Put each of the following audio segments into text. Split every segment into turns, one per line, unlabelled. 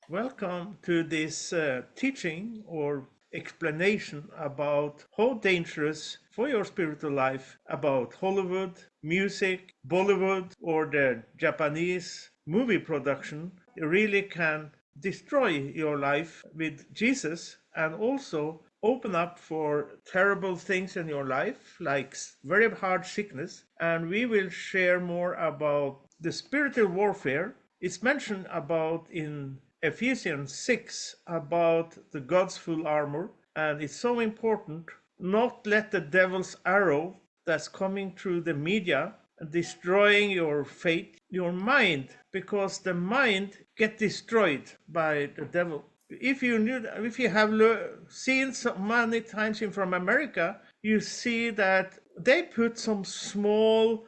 Welcome to this teaching or explanation about how dangerous for your spiritual life about Hollywood, music, Bollywood, or the Japanese movie production really can destroy your life with Jesus and also open up for terrible things in your life, like very hard sickness. And we will share more about the spiritual warfare. It's mentioned about in Ephesians 6 about the God's full armor, and it's so important not let the devil's arrow that's coming through the media destroying your faith, your mind, because the mind get destroyed by the devil. If you have seen so many times in from America, you see that they put some small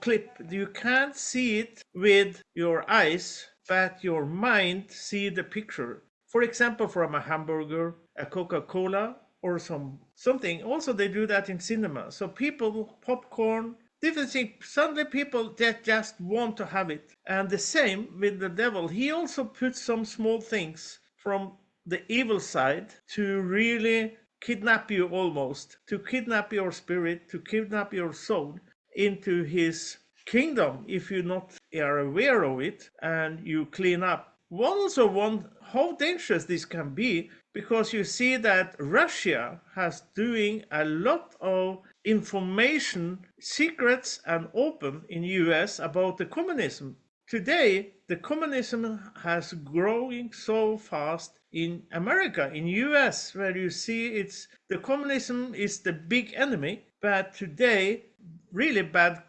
clip. You can't see it with your eyes, but your mind see the picture. For example, from a hamburger, a Coca-Cola, or something. Also, they do that in cinema. So people, popcorn, different things. Suddenly, people that just want to have it. And the same with the devil. He also puts some small things from the evil side to really kidnap you almost, to kidnap your spirit, to kidnap your soul into his kingdom if you not are aware of it and you clean up. One also wonder how dangerous this can be, because you see that Russia has doing a lot of information, secrets and open in US about the communism. Today, the communism has growing so fast in America, in US, where you see it's the communism is the big enemy, but today really bad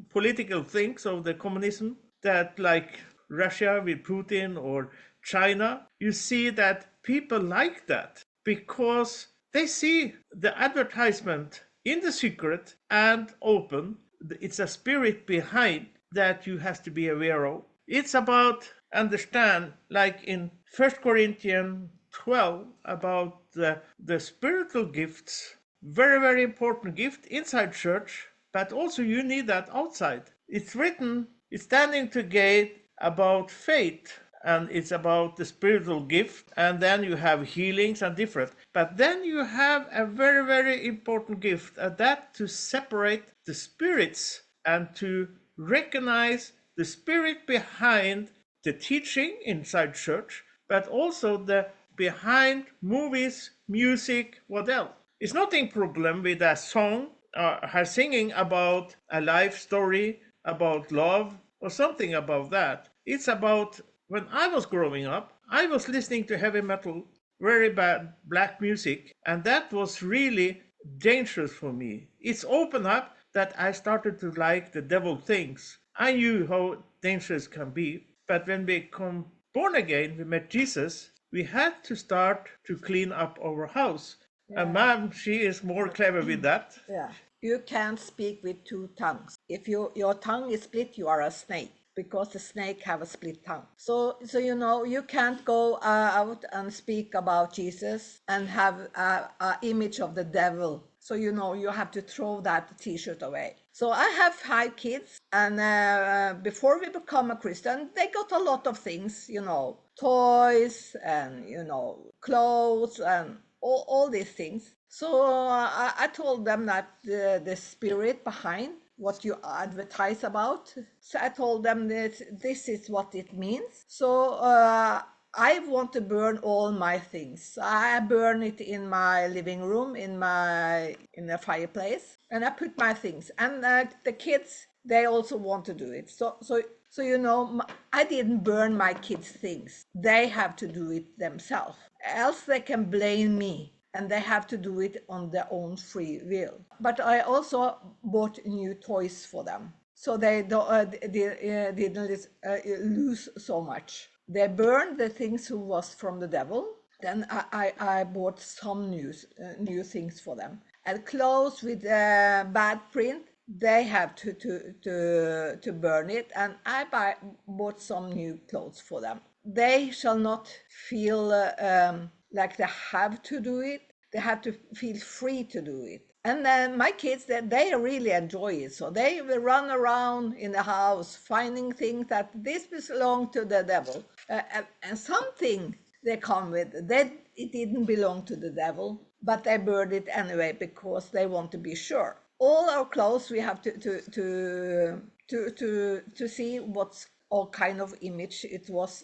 political things of the communism that like Russia with Putin or China, you see that people like that because they see the advertisement in the secret and open. It's a spirit behind that you have to be aware of. It's about understand, like in 1 Corinthians 12, about the spiritual gifts, very important gift inside church, but also you need that outside. It's written, it's standing to gate about faith, and it's about the spiritual gift, and then you have healings and different. But then you have a very important gift, that to separate the spirits and to recognize the spirit behind the teaching inside church, but also the behind movies, music, what else. It's nothing problem with a song, her singing about a life story, about love, or something about that. It's about when I was growing up, I was listening to heavy metal, very bad black music, and that was really dangerous for me. It's opened up that I started to like the devil things. I knew how dangerous can be, but when we come born again, we met Jesus, we had to start to clean up our house. And
Yeah.
mom, she is more clever with that.
Yeah. You can't speak with two tongues. If your tongue is split, you are a snake because the snake have a split tongue. So you can't go out and speak about Jesus and have a image of the devil. So you have to throw that T-shirt away. So I have 5 kids, and before we become a Christian, they got a lot of things, toys and clothes and all these things. So I told them that the spirit behind what you advertise about. So I told them that this is what it means. So I want to burn all my things. I burn it in my living room, in the fireplace, and I put my things. And the kids, they also want to do it. So I didn't burn my kids' things. They have to do it themselves. Else they can blame me, and they have to do it on their own free will. But I also bought new toys for them, so they didn't lose so much. They burned the things who was from the devil. Then I bought some new things for them. And clothes with bad print, they have to burn it, and bought some new clothes for them. They shall not feel like they have to do it. They have to feel free to do it. And then my kids, they really enjoy it. So they will run around in the house finding things that this belong to the devil. And something they come with, that it didn't belong to the devil, but they burned it anyway because they want to be sure. All our clothes we have to see what's all kind of image it was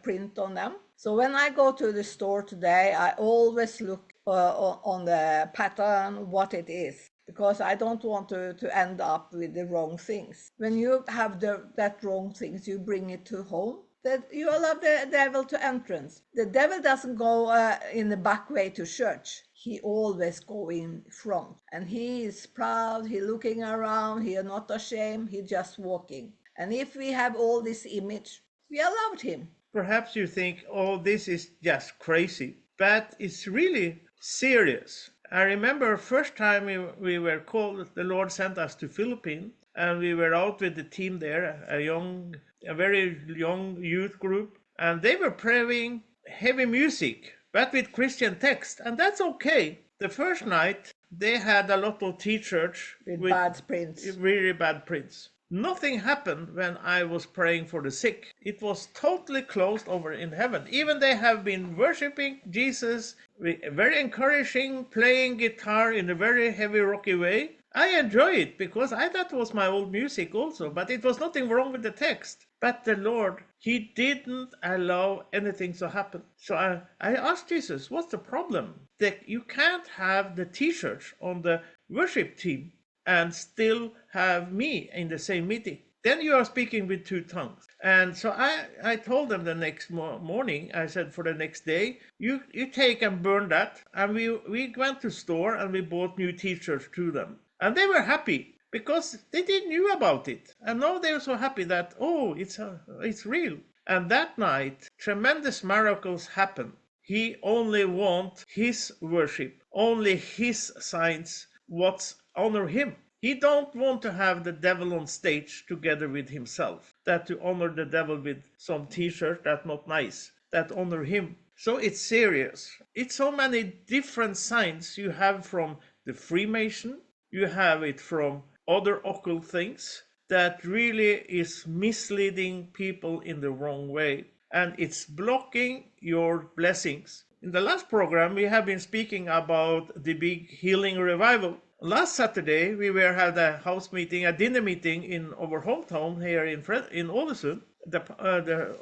print on them. So when I go to the store today, I always look on the pattern what it is, because I don't want to end up with the wrong things. When you have that wrong things, you bring it to home, that you allow the devil to entrance. The devil doesn't go in the back way to church. He always go in front, and he is proud. He looking around. He is not ashamed. He just walking. And if we have all this image, we allowed him.
Perhaps you think, oh, this is just crazy, but it's really serious. I remember first time we were called, the Lord sent us to Philippines, and we were out with the team there, a very young youth group, and they were praying heavy music, but with Christian text, and that's okay. The first night they had a lot of t-shirts
With
with
bad prints.
really bad prints. Nothing happened when I was praying for the sick. It was totally closed over in heaven. Even they have been worshiping Jesus, very encouraging, playing guitar in a very heavy rocky way. I enjoy it because I thought it was my old music also, but it was nothing wrong with the text. But the Lord, He didn't allow anything to happen. So I asked Jesus, what's the problem? That you can't have the t-shirts on the worship team and still have me in the same meeting. Then you are speaking with two tongues. And so I told them the next morning, I said, for the next day, you take and burn that. And we went to store and we bought new t-shirts to them. And they were happy because they didn't knew about it. And now they're so happy that, oh, it's real. And that night, tremendous miracles happened. He only wants his worship, only his signs, what's honor him. He don't want to have the devil on stage together with himself. That to honor the devil with some t-shirt that's not nice. That honor him. So it's serious. It's so many different signs you have from the Freemason. You have it from other occult things that really is misleading people in the wrong way. And it's blocking your blessings. In the last program, we have been speaking about the big healing revival. Last Saturday, we were had a house meeting, a dinner meeting in our hometown here in Ålesund.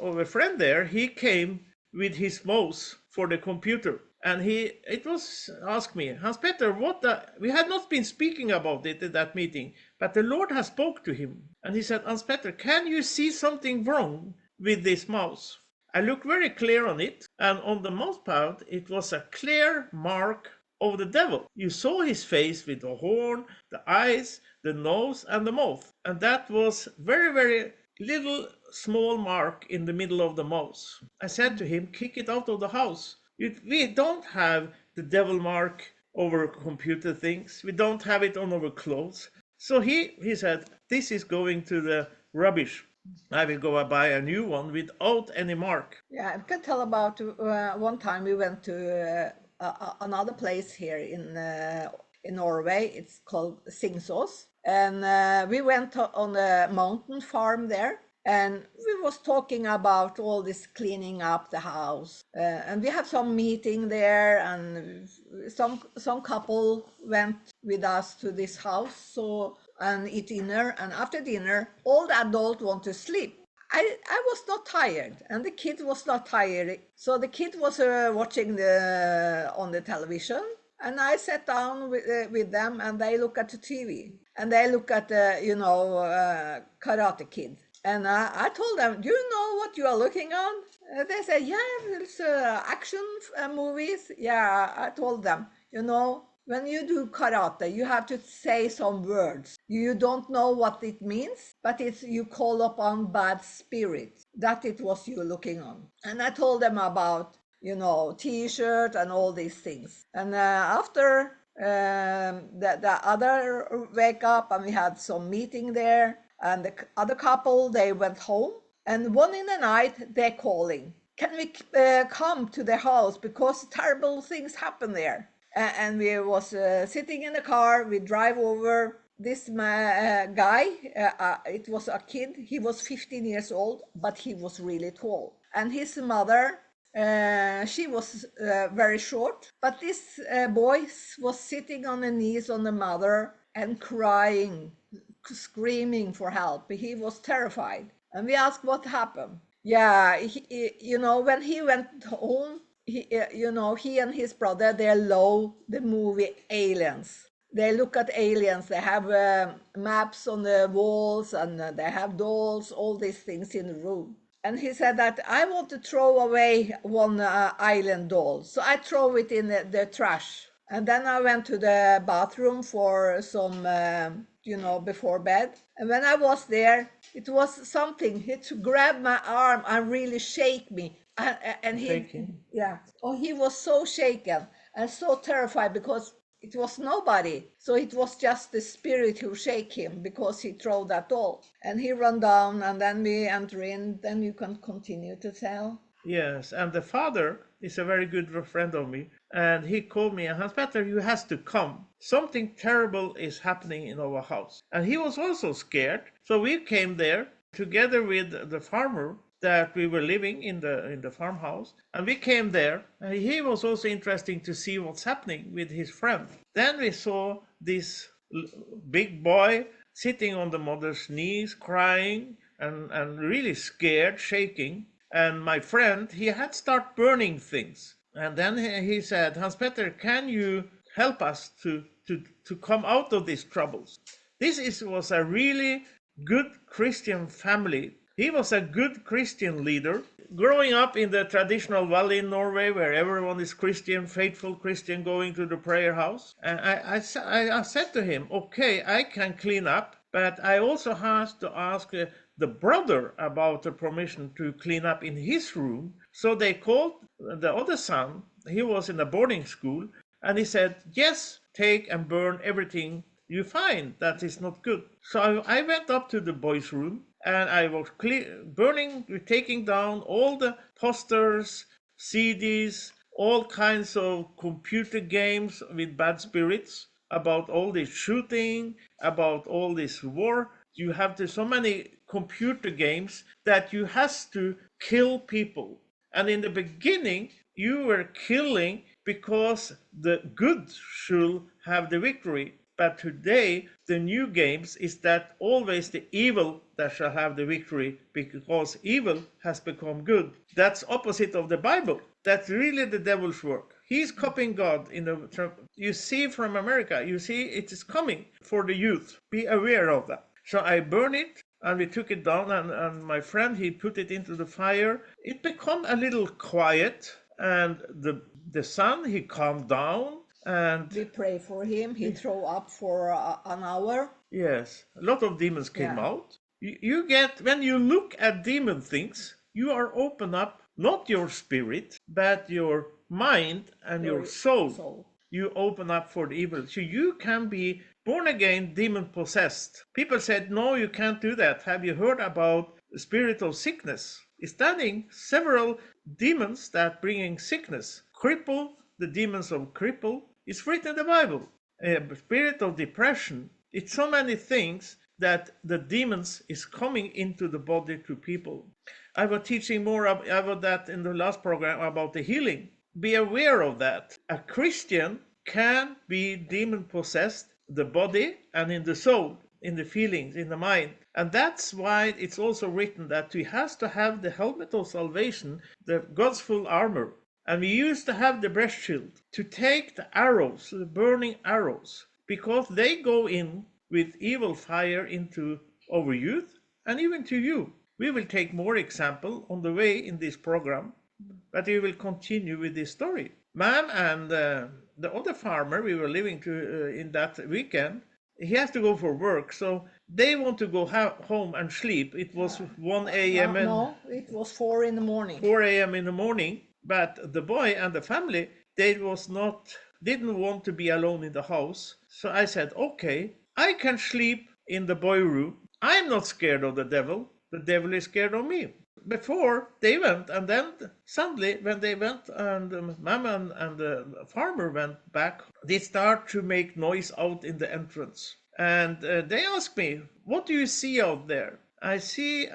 Our friend there, he came with his mouse for the computer, and it was asked me, Hans Peter, we had not been speaking about it at that meeting, but the Lord has spoke to him, and he said, Hans Peter, can you see something wrong with this mouse? I looked very clear on it, and on the mouse pad it was a clear mark of the devil. You saw his face with the horn, the eyes, the nose, and the mouth. And that was very, very little small mark in the middle of the mouse. I said to him, kick it out of the house. We don't have the devil mark over computer things. We don't have it on our clothes. So he said, this is going to the rubbish. I will go and buy a new one without any mark.
Yeah, I can tell about one time we went to another place here in Norway. It's called Singsås, and we went on a mountain farm there, and we was talking about all this cleaning up the house, and we had some meeting there, and some couple went with us to this house, so and eat dinner, and after dinner all the adults want to sleep. I was not tired, and the kid was not tired. So the kid was watching on the television, and I sat down with them, and they look at the TV, and they look at the Karate Kid. And I told them, do you know what you are looking on? They said, yeah, it's action movies. Yeah, I told them, when you do karate, you have to say some words. You don't know what it means, but it's you call upon bad spirit. That it was you looking on. And I told them about, t-shirt and all these things. And after the other wake up, and we had some meeting there, and the other couple, they went home. And one in the night, they're calling, can we come to their house because terrible things happen there? And we was sitting in the car. We drive over. This guy, it was a kid. He was 15 years old, but he was really tall. and his mother, she was very short, but this boy was sitting on the knees on the mother and crying, screaming for help. He was terrified. And we asked what happened. Yeah, when he went home, he and his brother, they love the movie Aliens. They look at aliens. They have maps on the walls, and they have dolls, all these things in the room. And he said that I want to throw away one island doll. So I throw it in the trash. And then I went to the bathroom for some, before bed. And when I was there, it was something. He grabbed my arm and really shake me. And
Shaking.
yeah. Oh, he was so shaken and so terrified because it was nobody. So it was just the spirit who shake him because he threw that doll. And he run down, and then we enter in. Then you can continue to tell.
Yes, and the father is a very good friend of me, and he called me, Hans Petter, you has to come. Something terrible is happening in our house. And he was also scared, so we came there together with the farmer that we were living in the farmhouse, and we came there, and he was also interesting to see what's happening with his friend. Then we saw this big boy sitting on the mother's knees, crying and really scared, shaking. And my friend, he had started burning things. And then he said, Hans Petter, can you help us to come out of these troubles? Was a really good Christian family. He was a good Christian leader. Growing up in the traditional valley in Norway, where everyone is Christian, faithful Christian, going to the prayer house, and I said to him, okay, I can clean up, but I also have to ask the brother about the permission to clean up in his room. So they called the other son. He was in a boarding school, and he said, yes, take and burn everything you find that is not good. So I went up to the boys' room, and I was burning, taking down all the posters, CDs, all kinds of computer games with bad spirits, about all this shooting, about all this war. You have so many computer games that you has to kill people. And in the beginning, you were killing because the good should have the victory. But today, the new games is that always the evil that shall have the victory, because evil has become good. That's opposite of the Bible. That's really the devil's work. He's copying God in the. You see from America. You see it is coming for the youth. Be aware of that. So I burn it, and we took it down, and my friend, he put it into the fire. It became a little quiet, and the son, he calmed down, and
We pray for him. He throw up for an hour.
yes, a lot of demons came
Yeah.
out. You get, when you look at demon things, you are open up, not your spirit, but your mind and your
Your
soul.
soul.
You open up for the evil. So you can be born again, demon possessed. People said, no, you can't do that. Have you heard about the spirit of sickness? It's studying several demons that bringing sickness. Cripple, the demons of cripple, is written in the Bible. Spirit of depression. It's so many things that the demons is coming into the body to people. I was teaching more about that in the last program about the healing. Be aware of that. A Christian can be demon possessed, the body and in the soul, in the feelings, in the mind. And that's why it's also written that we has to have the helmet of salvation, the God's full armor. And we used to have the breast shield to take the arrows, the burning arrows, because they go in with evil fire into our youth and even to you. We will take more example on the way in this program, but we will continue with this story. Ma'am and the other farmer we were living to in that weekend, he has to go for work, so they want to go home and sleep. It was 1 a.m. and
No, it was 4 in the morning.
4 a.m. in the morning, but the boy and the family, they was not didn't want to be alone in the house. So I said, okay, I can sleep in the boy room. I'm not scared of the devil. The devil is scared of me. Before they went, and then suddenly when they went, and Mama and the farmer went back, they start to make noise out in the entrance. And they asked me, what do you see out there? I see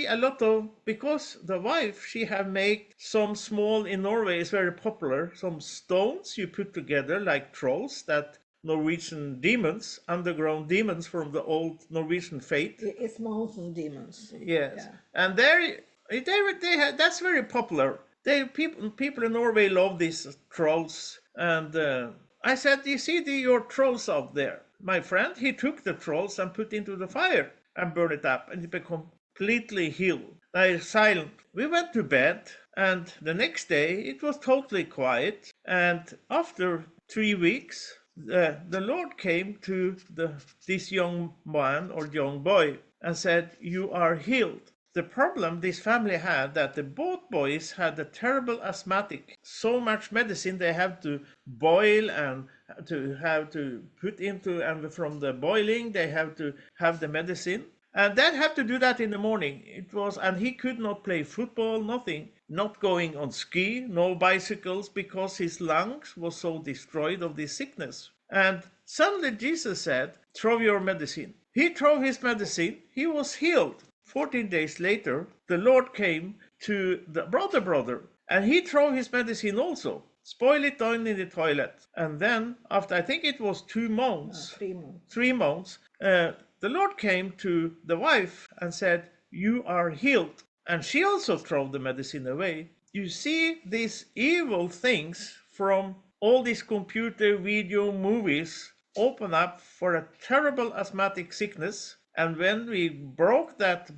a lot of, because the wife, she have made some small, in Norway is very popular, some stones you put together like trolls, that Norwegian demons, underground demons from the old Norwegian faith.
It's mountain demons.
Yes,
Yeah.
and that's very popular. People in Norway love these trolls, and I said, "You see your trolls out there." My friend, he took the trolls and put into the fire and burned it up, and it became completely healed. They're silent. We went to bed, and the next day it was totally quiet. And after 3 weeks, the Lord came to this young man or young boy and said, "You are healed." The problem this family had, that the both boys had a terrible asthmatic, so much medicine they have to boil and to have to put into, and from the boiling they have to have the medicine, and then have to do that in the morning. It was, and he could not play football, nothing, not going on ski, no bicycles, because his lungs was so destroyed of this sickness. And suddenly Jesus said, "Throw your medicine." He threw his medicine, he was healed. 14 days later, the Lord came to the brother, and he threw his medicine also, spoil it down in the toilet. And then, after I think it was 2 months,
3 months.
3 months, the Lord came to the wife and said, "You are healed." And she also threw the medicine away. You see these evil things from all these computer video movies open up for a terrible asthmatic sickness. And when we broke that,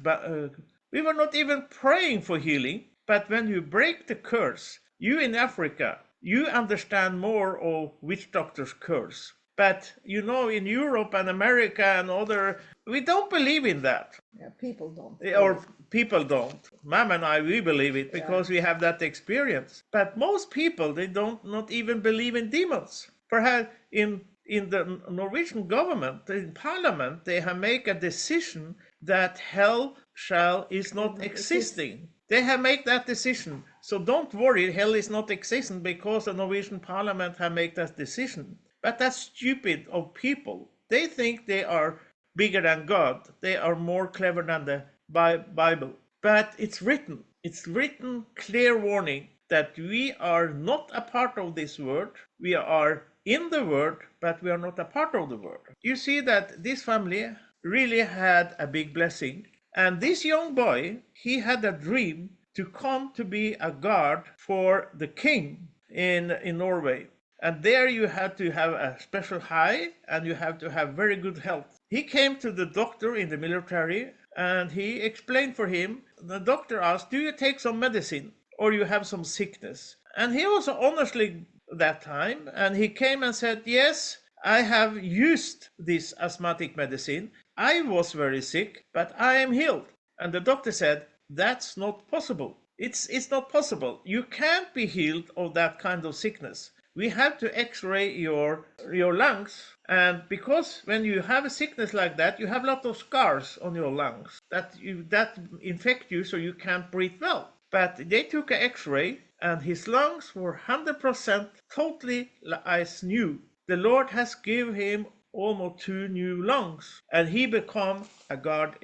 we were not even praying for healing. But when you break the curse, you in Africa, you understand more of witch doctor's curse. But in Europe and America and other, we don't believe in that.
Yeah, people don't
Or
believe.
people don't. Mom and I, we believe it
Yeah.
because we have that experience. But most people, they don't not even believe in demons. Perhaps in the Norwegian government, in parliament, they have made a decision that hell shall is not
Not exist.
existing. They have made that decision. So don't worry, hell is not existing because the Norwegian parliament have made that decision. But that's stupid of people. They think they are bigger than God. They are more clever than the Bible. But it's written clear warning that we are not a part of this world. We are in the world, but we are not a part of the world. You see that this family really had a big blessing. And this young boy, he had a dream to come to be a guard for the king in Norway. And there you had to have a special high and you have to have very good health. He came to the doctor in the military and he explained for him. The doctor asked, "Do you take some medicine or you have some sickness?" And he was honestly that time, and he came and said, "Yes, I have used this asthmatic medicine. I was very sick, but I am healed." And the doctor said, "That's not possible. It's not possible. You can't be healed of that kind of sickness. We have to x-ray your lungs, and because when you have a sickness like that, you have a lot of scars on your lungs that infect you so you can't breathe well." But they took an x-ray and his lungs were 100% totally as new. The Lord has given him almost two new lungs, and he become a guard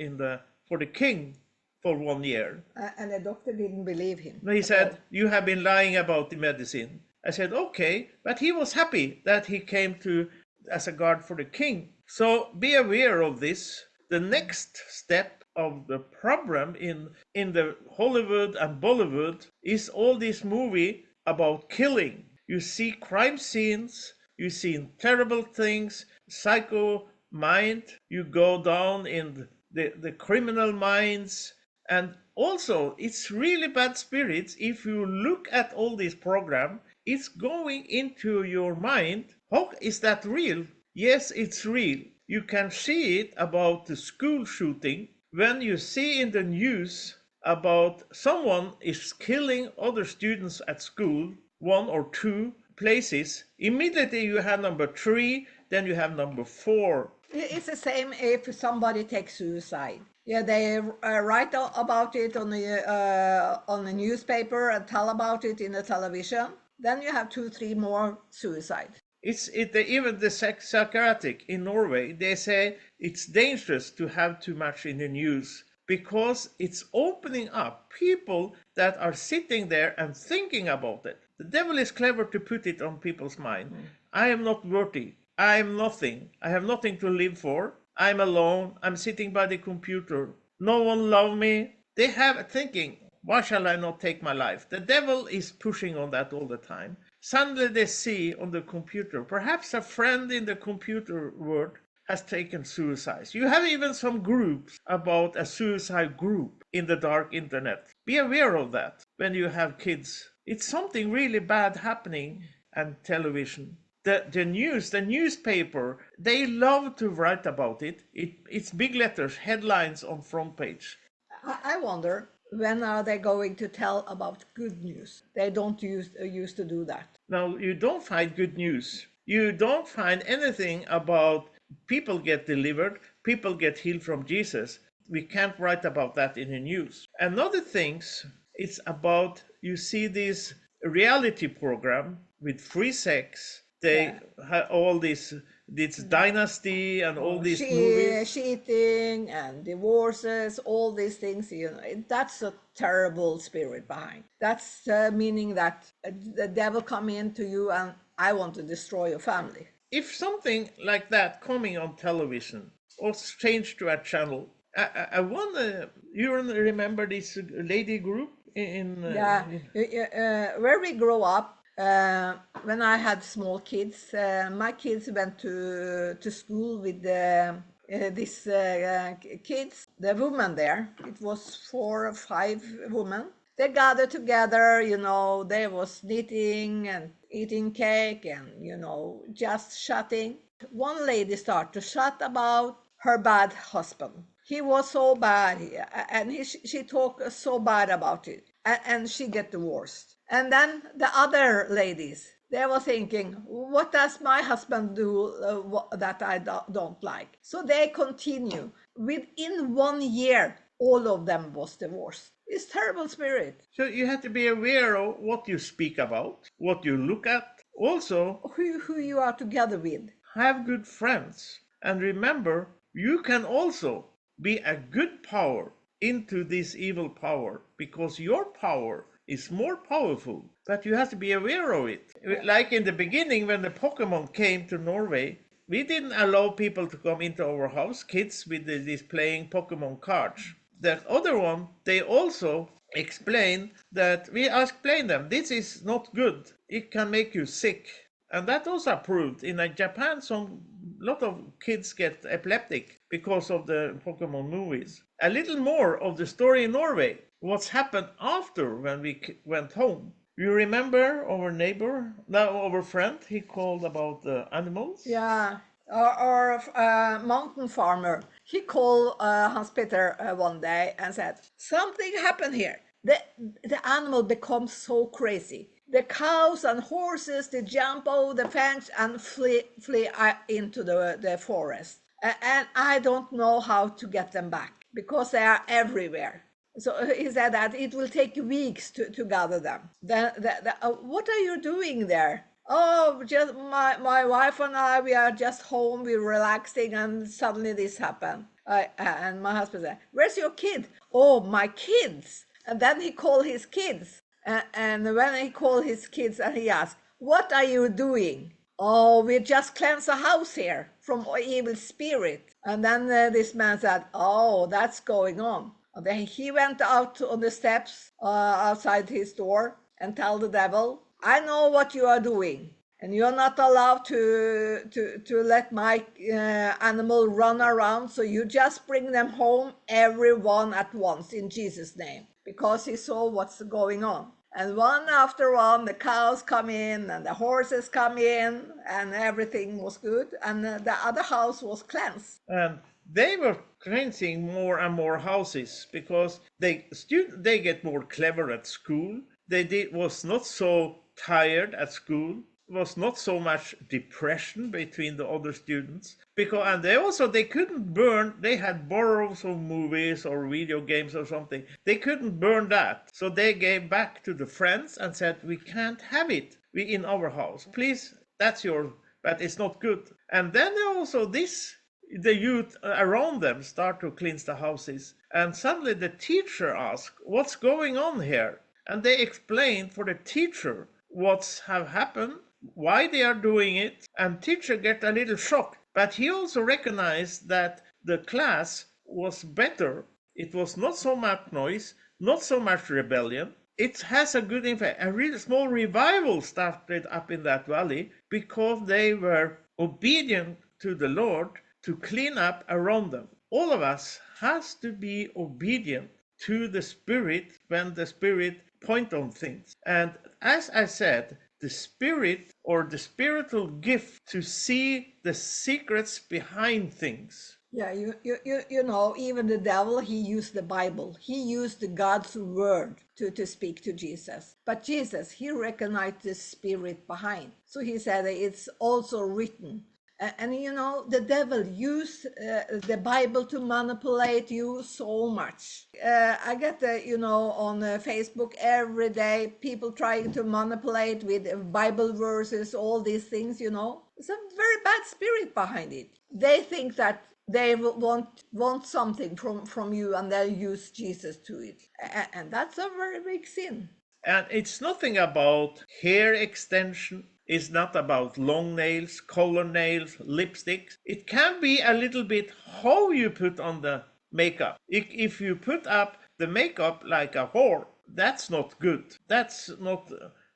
for the king for 1 year.
And the doctor didn't believe him
He
at all.
said, "You have been lying about the medicine." I said, "Okay," but he was happy that he came to as a guard for the king. So be aware of this. The next step of the problem in the Hollywood and Bollywood is all this movie about killing. You see crime scenes, you see terrible things, psycho mind, you go down in the criminal minds, and also it's really bad spirits. If you look at all this program, it's going into your mind. How is that real? Yes, it's real. You can see it about the school shooting. When you see in the news about someone is killing other students at school, one or two places, immediately you have number three, then you have number four.
It's the same if somebody takes suicide. Yeah, they write about it on the newspaper and tell about it in the television. Then you have 2, 3 more suicides.
Even the psychiatric in Norway, they say it's dangerous to have too much in the news because it's opening up people that are sitting there and thinking about it. The devil is clever to put it on people's mind. I am not worthy. I am nothing. I have nothing to live for. I'm alone. I'm sitting by the computer. No one loves me. They have thinking, why shall I not take my life? The devil is pushing on that all the time. Suddenly they see on the computer, perhaps a friend in the computer world has taken suicide. You have even some groups about a suicide group in the dark internet. Be aware of that when you have kids. It's something really bad happening on television. The news, the newspaper, they love to write about it. It's big letters, headlines on front page.
I wonder when are they going to tell about good news? They don't used to do that.
Now, you don't find good news. You don't find anything about people get delivered, people get healed from Jesus. We can't write about that in the news. Another things, it's about you see this reality program with free sex. They
Yeah.
have all this dynasty and all
Or
these movies.
cheating and divorces, all these things, that's a terrible spirit behind. That's meaning that the devil come into you and I want to destroy your family.
If something like that coming on television or changed to a channel, I wonder, you remember this lady group
Yeah, where we grow up, when I had small kids, my kids went to school with these kids, the women there. It was 4 or 5 women. They gathered together, they was knitting and eating cake and, just chatting. One lady started to chat about her bad husband. He was so bad, and she talked so bad about it, and she get divorced. And then the other ladies, they were thinking, what does my husband do that I don't like? So they continue. Within 1 year, all of them was divorced. It's terrible spirit.
So you have to be aware of what you speak about, what you look at. Also,
Who you are together with.
have good friends. And remember, you can also be a good power into this evil power because your power is more powerful, but you have to be aware of it. Like in the beginning, when the Pokemon came to Norway, we didn't allow people to come into our house, kids with these playing Pokemon cards. The other one, they also explain that we explain them, this is not good, it can make you sick. And that also proved in Japan, some lot of kids get epileptic because of the Pokemon movies. A little more of the story in Norway. What's happened after when we went home? You remember our neighbor, now our friend, he called about the animals?
Yeah, or a mountain farmer. He called Hans Peter one day and said, something happened here. The animal becomes so crazy. The cows and horses, they jump over the fence and flee into the forest. And I don't know how to get them back because they are everywhere. So he said that it will take weeks to gather them. What are you doing there? Oh, just my wife and I, we are just home, we're relaxing, and suddenly this happened. And my husband said, where's your kid? Oh, my kids. And then he called his kids. And when he called his kids and he asked, what are you doing? Oh, we just cleanse the house here from evil spirit. And then this man said, oh, that's going on. And then he went out on the steps outside his door and tell the devil, I know what you are doing. And you're not allowed to let my animal run around. So you just bring them home, everyone at once, in Jesus' name. Because he saw what's going on. And one after one, the cows come in and the horses come in and everything was good. And the other house was cleansed.
And they were cleansing more and more houses because they get more clever at school. Was not so tired at school. Was not so much depression between the other students because and they couldn't burn. They had borrowed some movies or video games or something. They couldn't burn that, so they gave back to the friends and said, "We can't have it. We in our house, please. That's your, but it's not good." And then also this the youth around them start to cleanse the houses. And suddenly the teacher asks, "What's going on here?" And they explain for the teacher what's have happened, why they are doing it, and teacher get a little shocked. But he also recognized that the class was better. It was not so much noise, not so much rebellion. It has a good impact. A really small revival started up in that valley because they were obedient to the Lord to clean up around them. All of us has to be obedient to the Spirit when the Spirit point on things. And as I said, the Spirit or the spiritual gift to see the secrets behind things.
Yeah, you know, even the devil, he used the Bible. He used the God's word to speak to Jesus. But Jesus, he recognized the spirit behind. So he said, it's also written. And you know, the devil used the Bible to manipulate you so much. I get, you know, on Facebook every day, people trying to manipulate with Bible verses, all these things, you know. It's a very bad spirit behind it. They think that they want something from you, and they'll use Jesus to it. And that's a very big sin.
And it's nothing about hair extension. It's not about long nails, color nails, lipsticks. It can be a little bit how you put on the makeup. If you put up the makeup like a whore, that's not good. That's not.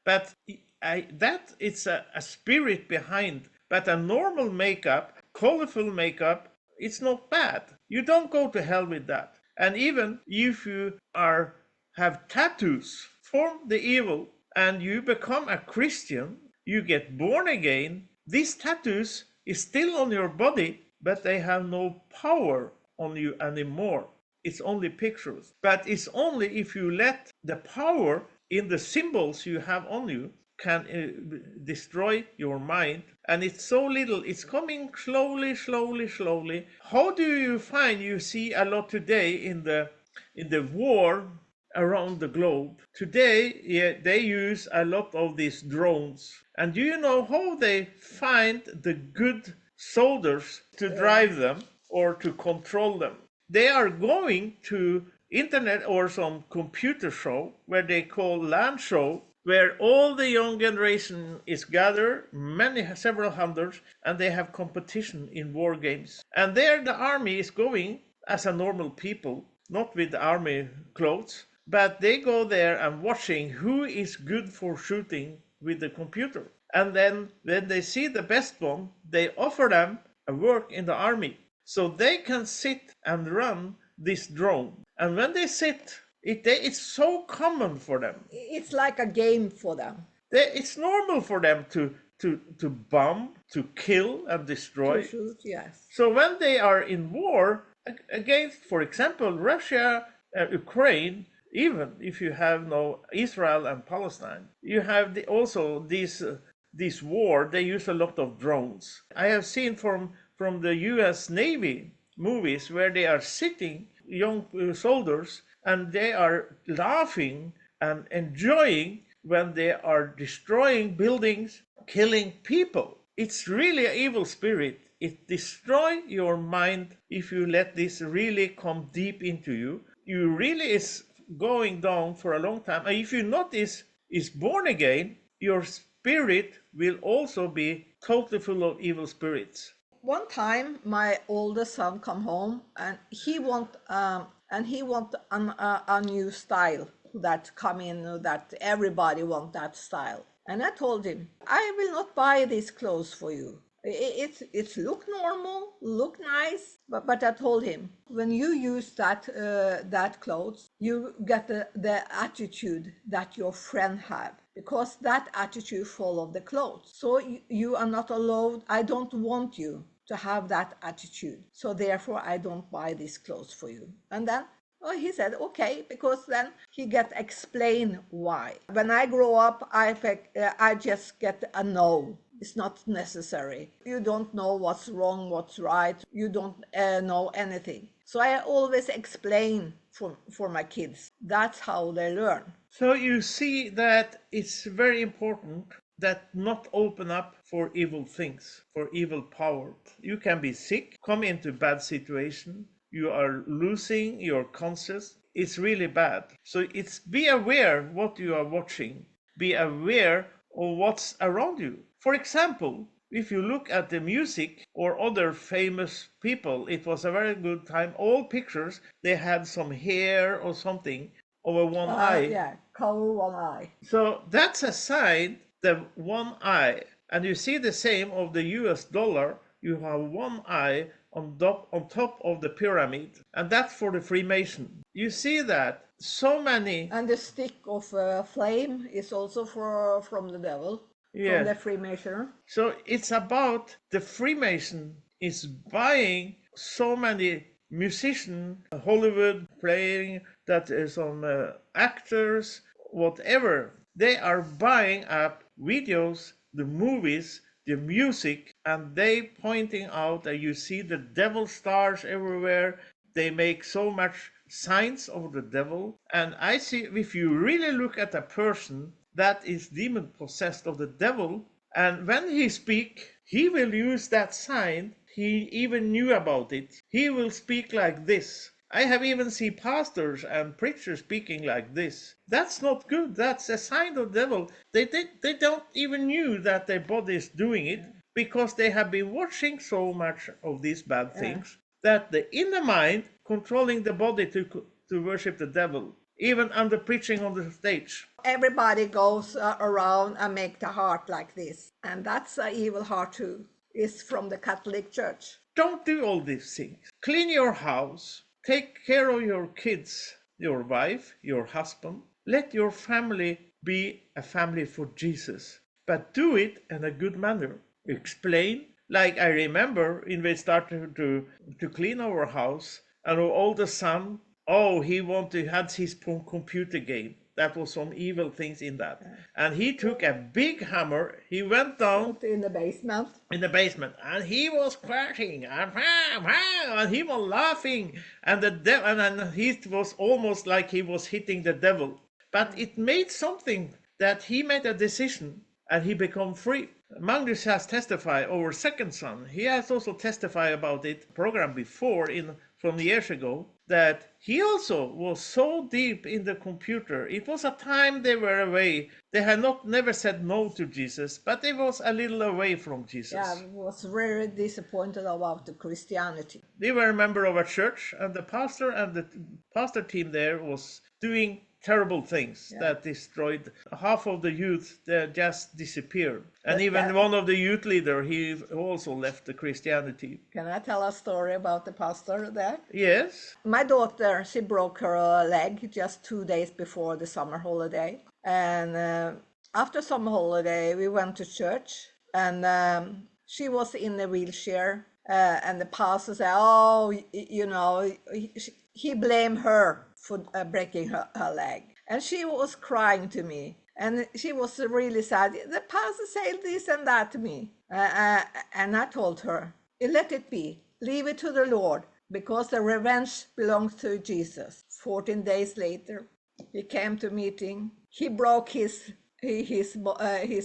But that it's a spirit behind. But a normal makeup, colorful makeup, it's not bad. You don't go to hell with that. And even if you are have tattoos from the evil and you become a Christian, you get born again, these tattoos is still on your body, but they have no power on you anymore. It's only pictures. But it's only if you let the power in the symbols you have on you can destroy your mind. And it's so little, it's coming slowly, slowly, slowly. How do you find you see a lot today in the war around the globe? Today, yeah, they use a lot of these drones. And do you know how they find the good soldiers to drive them or to control them? They are going to internet or some computer show where they call land show, where all the young generation is gathered, many several hundreds, and they have competition in war games. And there the army is going as a normal people, not with army clothes, but they go there and watching who is good for shooting with the computer. And then when they see the best one, they offer them a work in the army. So they can sit and run this drone. And when they sit, it's so common for them.
It's like a game for them
It's normal for them to bomb, to kill and
to
destroy.
shoot. Yes.
So when they are in war against, for example, Russia, Ukraine, even if you have no Israel and Palestine, you have also this war. They use a lot of drones. I have seen from the U.S. Navy movies where they are sitting young soldiers and they are laughing and enjoying when they are destroying buildings, killing people. It's really an evil spirit. It destroys your mind if you let this really come deep into you. You really is going down for a long time. And if you not is born again, your spirit will also be totally full of evil spirits.
One time, my oldest son come home, and he want a new style that come in, that everybody want that style. And I told him, I will not buy these clothes for you. It's look normal, look nice, but I told him, when you use that clothes, you get the attitude that your friend have, because that attitude follow the clothes. So you are not allowed. I don't want you to have that attitude. So therefore, I don't buy these clothes for you. And then he said, okay, because then he get explain why. When I grow up, I just get a no. It's not necessary. You don't know what's wrong, what's right. You don't know anything. So I always explain for my kids. That's how they learn.
So you see that it's very important that not open up for evil things, for evil power. You can be sick, come into bad situation, you are losing your conscience. It's really bad. So it's be aware what you are watching. Be aware of what's around you. For example, if you look at the music or other famous people, it was a very good time. All pictures, they had some hair or something over one eye.
Yeah, cover one eye.
So that's a sign, the one eye. And you see the same of the US dollar. You have one eye on top of the pyramid. And that's for the Freemason. You see that so many.
And the stick of flame is also from the devil, from
Yes.
the Freemason.
So it's about the Freemason is buying so many musicians, Hollywood playing, that is some actors, whatever. They are buying up videos, the movies, the music, and they pointing out that you see the devil stars everywhere. They make so much signs of the devil. And I see if you really look at a person that is demon possessed of the devil, and when he speak, he will use that sign. He even knew about it. He will speak like this. I have even seen pastors and preachers speaking like this. That's not good. That's a sign of the devil. They don't even knew that their body is doing it because they have been watching so much of these bad things that the inner mind controlling the body to worship the devil, even under preaching on the stage.
Everybody goes around and make the heart like this, and that's an evil heart too. It's from the Catholic Church.
Don't do all these things. Clean your house. Take care of your kids, your wife, your husband. Let your family be a family for Jesus. But do it in a good manner. Explain. Like I remember when we started to clean our house, and our oldest son, oh, he wanted had his computer game. That was some evil things in that. And he took a big hammer. He went down
Put in the basement.
in the basement, and he was crashing and he was laughing, and the devil, and he was almost like he was hitting the devil. But it made something that he made a decision and he became free. Magnus has testified, our second son, he has also testified about it program before in from years ago, that he also was so deep in the computer. It was a time they were away. They had not never said no to Jesus, but they was a little away from Jesus.
Yeah, I was very disappointed about the Christianity.
They were a member of a church, and the pastor and the pastor team there was doing terrible things that destroyed half of the youth. That just disappeared, and even one of the youth leader, he also left the Christianity.
Can I tell a story about the pastor there?
Yes.
My daughter, she broke her leg just 2 days before the summer holiday, and after summer holiday we went to church, and she was in a wheelchair, and the pastor said, oh, you know, he blamed her for breaking her leg. And she was crying to me. And she was really sad. The pastor said this and that to me. And I told her, let it be. Leave it to the Lord, because the revenge belongs to Jesus. 14 days later, he came to meeting. He broke his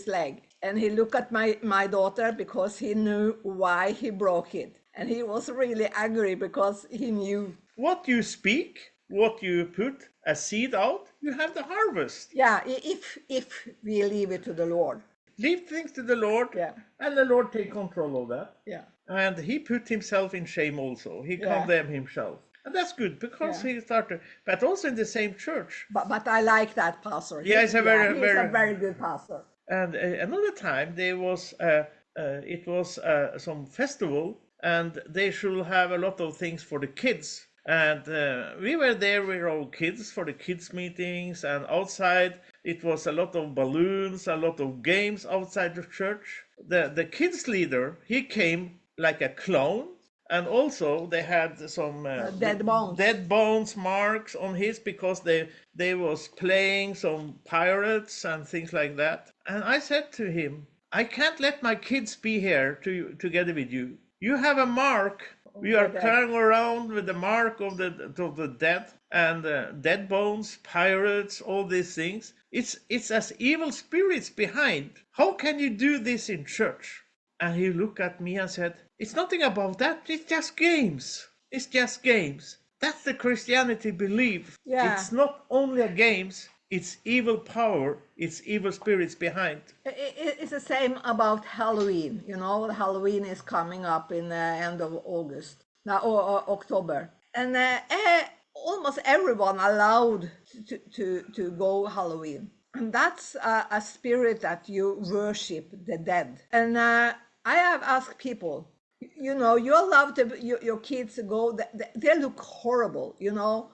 leg. And he looked at my daughter because he knew why he broke it. And he was really angry because he knew.
What you speak, what you put a seed out, you have the harvest.
Yeah, if we leave it to the Lord.
Leave things to the Lord, and the Lord take control of that.
Yeah.
And he put himself in shame also. He condemned himself. And that's good because he started, but also in the same church.
But I like that pastor.
Yeah, he's a
very good pastor.
And another time there was it was some festival, and they should have a lot of things for the kids. And we were there with our kids for the kids meetings, and outside it was a lot of balloons, a lot of games outside the church. The kids leader, he came like a clown, and also they had some dead bones marks on his, because they was playing some pirates and things like that. And I said to him, I can't let my kids be here together with you. You have a mark We
The
are
dead.
carrying around with the mark of the dead and dead bones, pirates, all these things. It's as evil spirits behind. How can you do this in church? And he looked at me and said, "It's nothing about that. It's just games. It's just games." That's the Christianity belief.
Yeah.
It's not only a games. It's evil power. It's evil spirits behind.
It's the same about Halloween. You know, Halloween is coming up in the end of August now, or October, and almost everyone allowed to go Halloween, and that's a spirit that you worship the dead. And I have asked people, you know, you allow your kids to go, they look horrible, you know,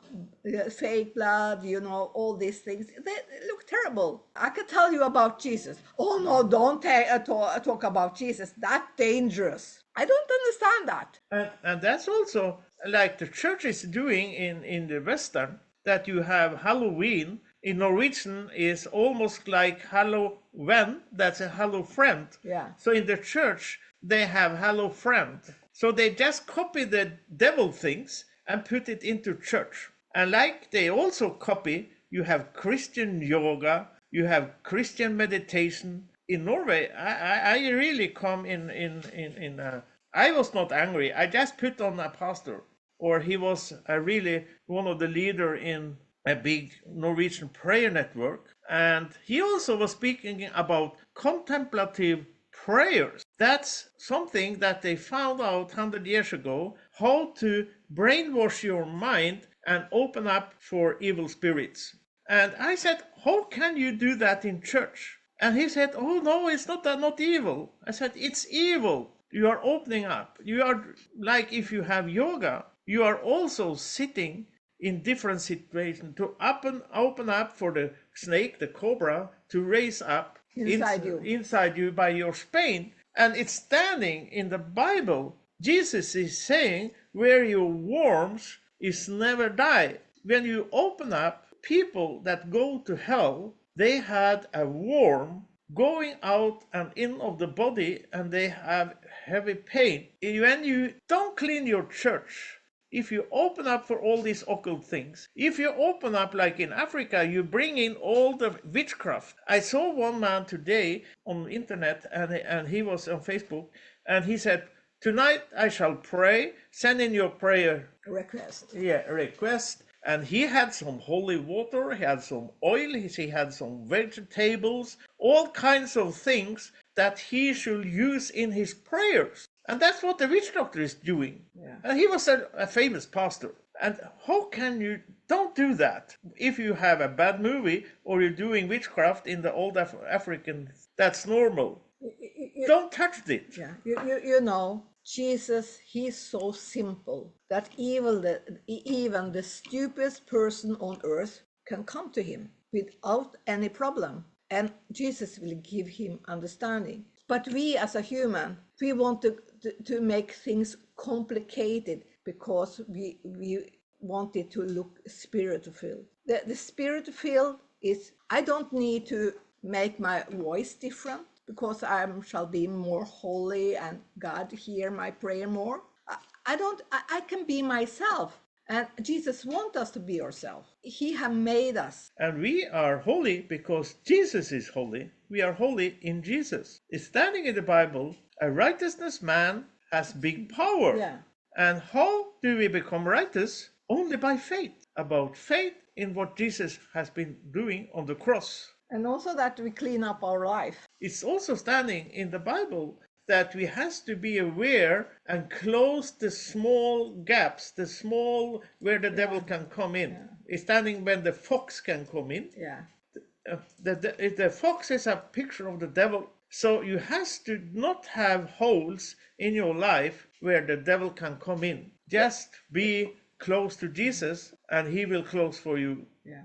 fake blood, you know, all these things, they look terrible. I can tell you about Jesus. Oh no, don't talk about Jesus, that's dangerous. I don't understand that.
And that's also like the church is doing in the Western, that you have Halloween. In Norwegian is almost like Halloween, that's a Hello Friend.
Yeah.
So in the church, they have Hello Friend. So they just copy the devil things and put it into church. And like they also copy, you have Christian yoga, you have Christian meditation. In Norway, I really come in I was not angry. I just put on a pastor, or he was really one of the leader in a big Norwegian prayer network, and he also was speaking about contemplative prayers. That's something that they found out 100 years ago, how to brainwash your mind and open up for evil spirits. And I said, how can you do that in church? And he said, oh no, it's not evil. I said, it's evil. You are opening up. You are like, if you have yoga, you are also sitting in different situations to open up for the snake, the cobra, to raise up inside you by your spine. And it's standing in the Bible. Jesus is saying, where your worms is never die. When you open up, people that go to hell, they had a worm going out and in of the body, and they have heavy pain. When you don't clean your church, if you open up for all these occult things, if you open up like in Africa, you bring in all the witchcraft. I saw one man today on the internet, and he was on Facebook, and he said, tonight I shall pray, send in your prayer request. And he had some holy water, he had some oil, he had some vegetables, all kinds of things that he should use in his prayers. And that's what the witch doctor is doing.
Yeah.
And he was a famous pastor. And how can you don't do that? If you have a bad movie or you're doing witchcraft in the old African, that's normal. Don't touch it.
Yeah, you know, Jesus, he's so simple that even the stupidest person on earth can come to him without any problem, and Jesus will give him understanding. But we as a human, we want to make things complicated because we want it to look spirit-filled. The spirit-filled is, I don't need to make my voice different because I shall be more holy and God hear my prayer more. I can be myself. And Jesus wants us to be ourselves. He has made us.
And we are holy because Jesus is holy. We are holy in Jesus. It's standing in the Bible, a righteousness man has big power.
Yeah.
And how do we become righteous? Only by faith. About faith in what Jesus has been doing on the cross.
And also that we clean up our life.
It's also standing in the Bible that we has to be aware and close the small gaps, the small where the devil can come in. Yeah. It's standing when the fox can come in.
Yeah.
The fox is a picture of the devil. So you has to not have holes in your life where the devil can come in. Just be close to Jesus and he will close for you.
Yeah.